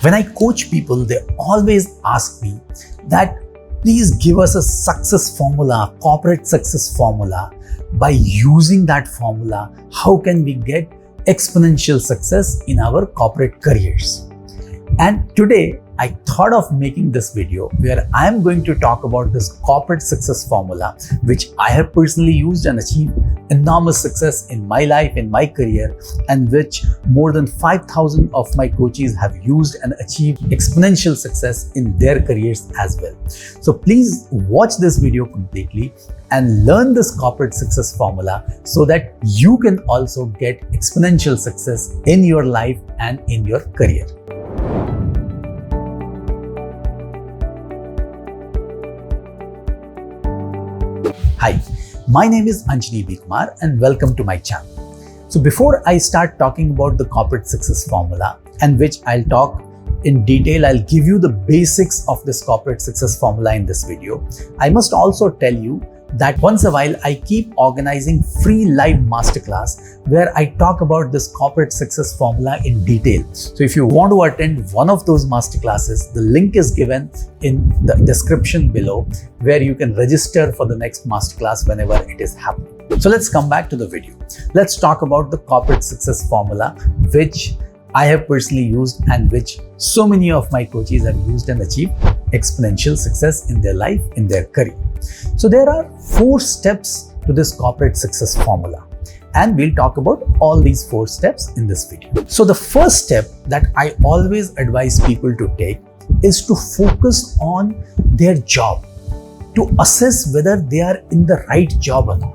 When I coach people, they always ask me that please give us a success formula, corporate success formula. By using that formula, how can we get exponential success in our corporate careers? And today, I thought of making this video where I am going to talk about this corporate success formula, which I have personally used and achieved enormous success in my life, in my career, and which more than 5,000 of my coaches have used and achieved exponential success in their careers as well. So please watch this video completely and learn this corporate success formula so that you can also get exponential success in your life and in your career. Hi, my name is Anjani Kuumar and welcome to my channel. So before I start talking about the corporate success formula, and which I'll talk in detail, I'll give you the basics of this corporate success formula in this video. I must also tell you that once a while I keep organizing free live masterclass where I talk about this corporate success formula in detail. So if you want to attend one of those masterclasses, the link is given in the description below where you can register for the next masterclass whenever it is happening. So let's come back to the video. Let's talk about the corporate success formula, which I have personally used and which so many of my coaches have used and achieved exponential success in their life, in their career. So there are 4 steps to this corporate success formula, and we'll talk about all these 4 steps in this video. So the first step that I always advise people to take is to focus on their job, to assess whether they are in the right job or not.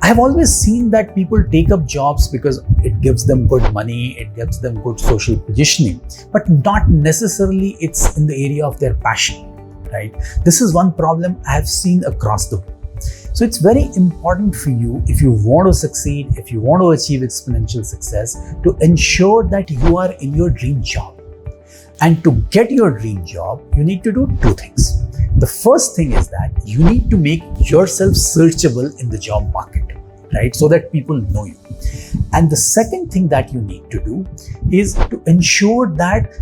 I have always seen that people take up jobs because it gives them good money, it gives them good social positioning, but not necessarily it's in the area of their passion. Right? This is one problem I have seen across the board. So it's very important for you, if you want to succeed, if you want to achieve exponential success, to ensure that you are in your dream job. And to get your dream job, you need to do 2 things. The first thing is that you need to make yourself searchable in the job market, right? So that people know you. And the second thing that you need to do is to ensure that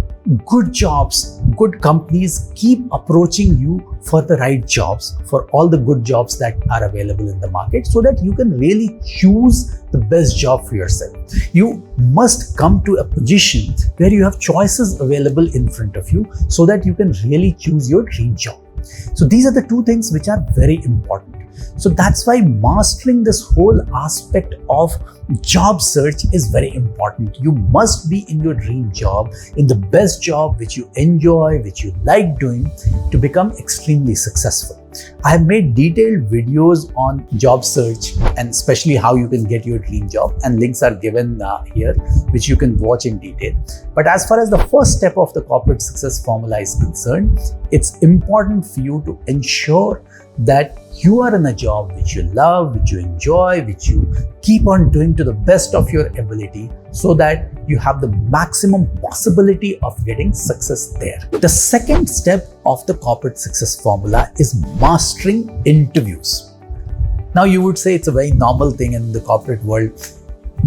good jobs, good companies keep approaching you for the right jobs, for all the good jobs that are available in the market, so that you can really choose the best job for yourself. You must come to a position where you have choices available in front of you so that you can really choose your dream job. So these are the 2 things which are very important. So that's why mastering this whole aspect of job search is very important. You must be in your dream job, in the best job which you enjoy, which you like doing, to become extremely successful. I have made detailed videos on job search and especially how you can get your dream job, and links are given here which you can watch in detail. But as far as the first step of the corporate success formula is concerned, it's important for you to ensure that you are in a job which you love, which you enjoy, which you keep on doing to the best of your ability, so that you have the maximum possibility of getting success there. The second step of the corporate success formula is mastering interviews. Now you would say it's a very normal thing in the corporate world.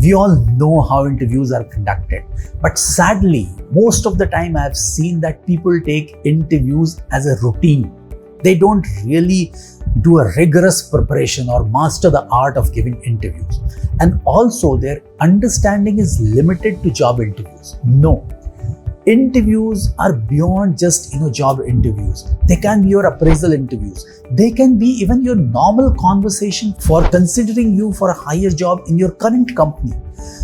We all know how interviews are conducted, but sadly, most of the time I have seen that people take interviews as a routine. They don't really do a rigorous preparation or master the art of giving interviews. And also their understanding is limited to job interviews. No. Interviews are beyond just job interviews. They can be your appraisal interviews. They can be even your normal conversation for considering you for a higher job in your current company.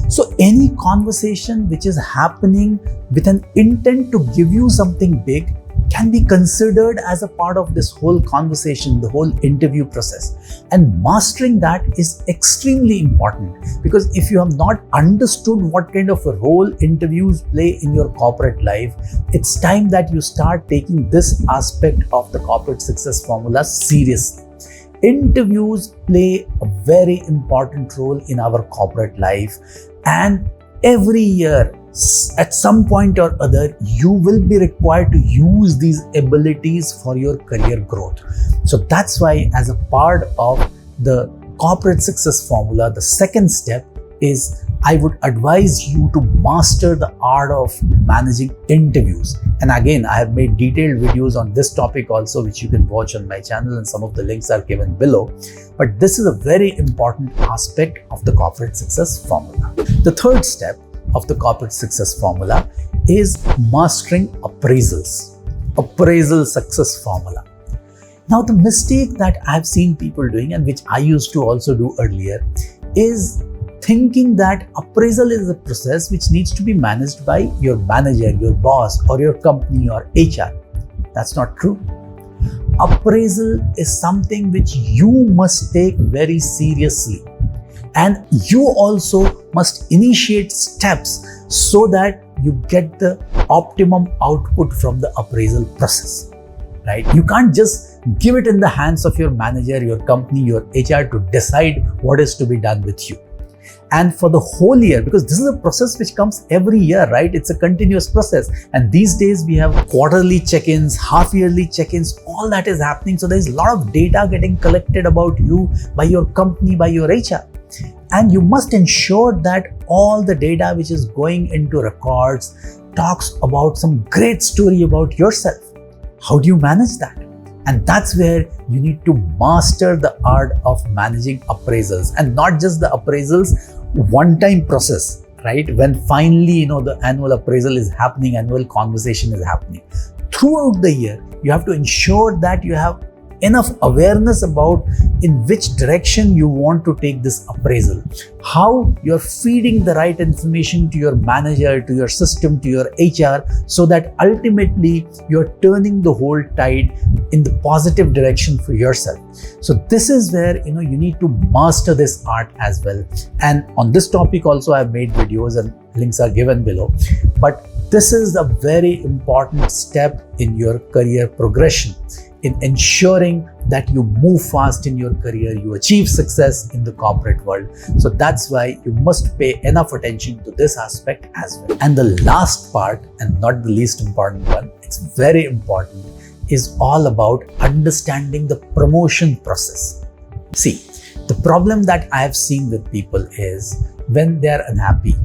So any conversation which is happening with an intent to give you something big can be considered as a part of this whole conversation, the whole interview process. And mastering that is extremely important, because if you have not understood what kind of a role interviews play in your corporate life, it's time that you start taking this aspect of the corporate success formula seriously. Interviews play a very important role in our corporate life, and every year, at some point or other, you will be required to use these abilities for your career growth. So that's why, as a part of the corporate success formula, the second step is I would advise you to master the art of managing interviews. And again, I have made detailed videos on this topic also, which you can watch on my channel, and some of the links are given below. But this is a very important aspect of the corporate success formula. The third step of the corporate success formula is mastering appraisals. Appraisal success formula. Now, the mistake that I've seen people doing, and which I used to also do earlier, is thinking that appraisal is a process which needs to be managed by your manager, your boss, or your company or HR. That's not true. Appraisal is something which you must take very seriously. And you also must initiate steps so that you get the optimum output from the appraisal process, right? You can't just give it in the hands of your manager, your company, your HR to decide what is to be done with you. And for the whole year, because this is a process which comes every year, right? It's a continuous process. And these days we have quarterly check-ins, half-yearly check-ins, all that is happening. So there's a lot of data getting collected about you by your company, by your HR. And you must ensure that all the data which is going into records talks about some great story about yourself. How do you manage that? And that's where you need to master the art of managing appraisals, and not just the appraisals one-time process, right? When finally, the annual appraisal is happening, annual conversation is happening. Throughout the year, you have to ensure that you have enough awareness about in which direction you want to take this appraisal, how you're feeding the right information to your manager, to your system, to your HR, so that ultimately you're turning the whole tide in the positive direction for yourself. So this is where you need to master this art as well. And on this topic also I've made videos, and links are given below. But this is a very important step in your career progression, in ensuring that you move fast in your career, you achieve success in the corporate world. So that's why you must pay enough attention to this aspect as well. And the last part, and not the least important one, it's very important, is all about understanding the promotion process. See, the problem that I have seen with people is when they're unhappy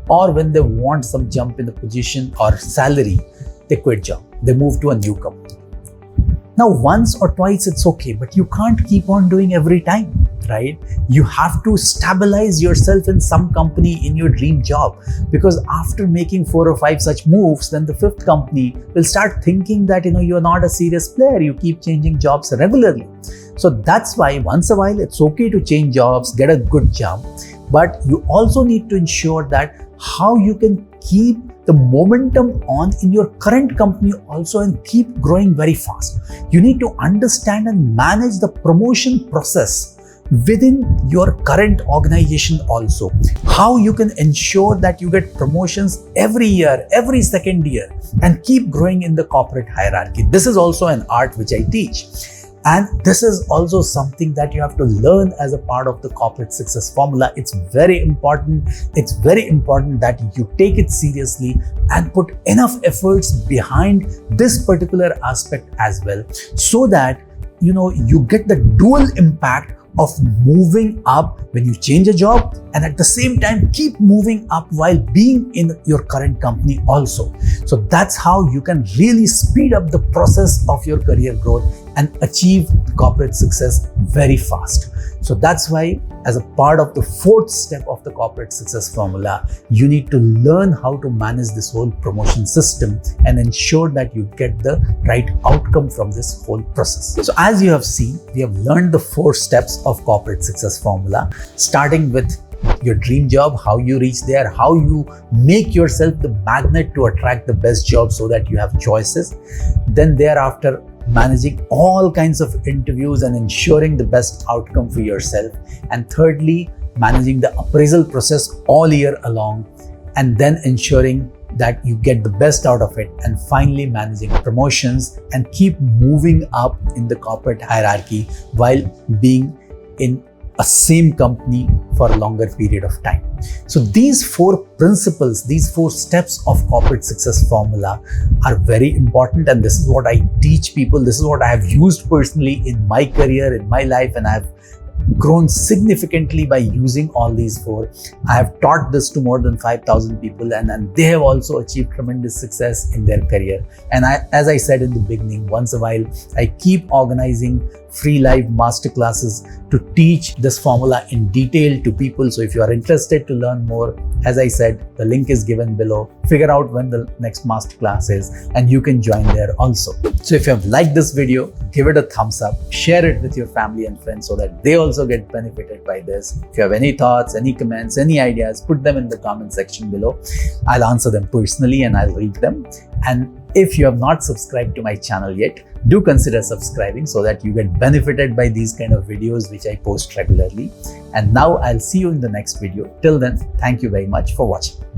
or when they want some jump in the position or salary, they quit job, they move to a new company. Now, once or twice it's okay, but you can't keep on doing every time, right? You have to stabilize yourself in some company in your dream job, because after making 4 or 5 such moves, then the 5th company will start thinking that you're not a serious player. You keep changing jobs regularly. So that's why once a while it's okay to change jobs, get a good job, but you also need to ensure that how you can keep the momentum on in your current company also and keep growing very fast. You need to understand and manage the promotion process within your current organization also. How you can ensure that you get promotions every year, every second year, and keep growing in the corporate hierarchy. This is also an art which I teach. And this is also something that you have to learn as a part of the corporate success formula. It's very important. It's very important that you take it seriously and put enough efforts behind this particular aspect as well, so that you get the dual impact of moving up when you change a job, and at the same time keep moving up while being in your current company also. So that's how you can really speed up the process of your career growth and achieve corporate success very fast. So that's why, as a part of the 4th step of the corporate success formula, you need to learn how to manage this whole promotion system and ensure that you get the right outcome from this whole process. So as you have seen, we have learned the 4 steps of corporate success formula, starting with your dream job, how you reach there, how you make yourself the magnet to attract the best job so that you have choices. Then thereafter, managing all kinds of interviews and ensuring the best outcome for yourself. And thirdly, managing the appraisal process all year along, and then ensuring that you get the best out of it. And finally, managing promotions and keep moving up in the corporate hierarchy while being in a same company for a longer period of time. So these 4 principles, these 4 steps of corporate success formula are very important, and this is what I teach people. This is what I have used personally in my career, in my life, and I've grown significantly by using all these four. I have taught this to more than 5,000 people, and they have also achieved tremendous success in their career. And as I said in the beginning, once a while, I keep organizing free live masterclasses to teach this formula in detail to people. So if you are interested to learn more, as I said, the link is given below. Figure out when the next masterclass is and you can join there also. So if you have liked this video, give it a thumbs up, share it with your family and friends so that they also get benefited by this. If you have any thoughts, any comments, any ideas, put them in the comment section below. I'll answer them personally and I'll read them. And if you have not subscribed to my channel yet, do consider subscribing so that you get benefited by these kind of videos which I post regularly. And now I'll see you in the next video. Till then, thank you very much for watching.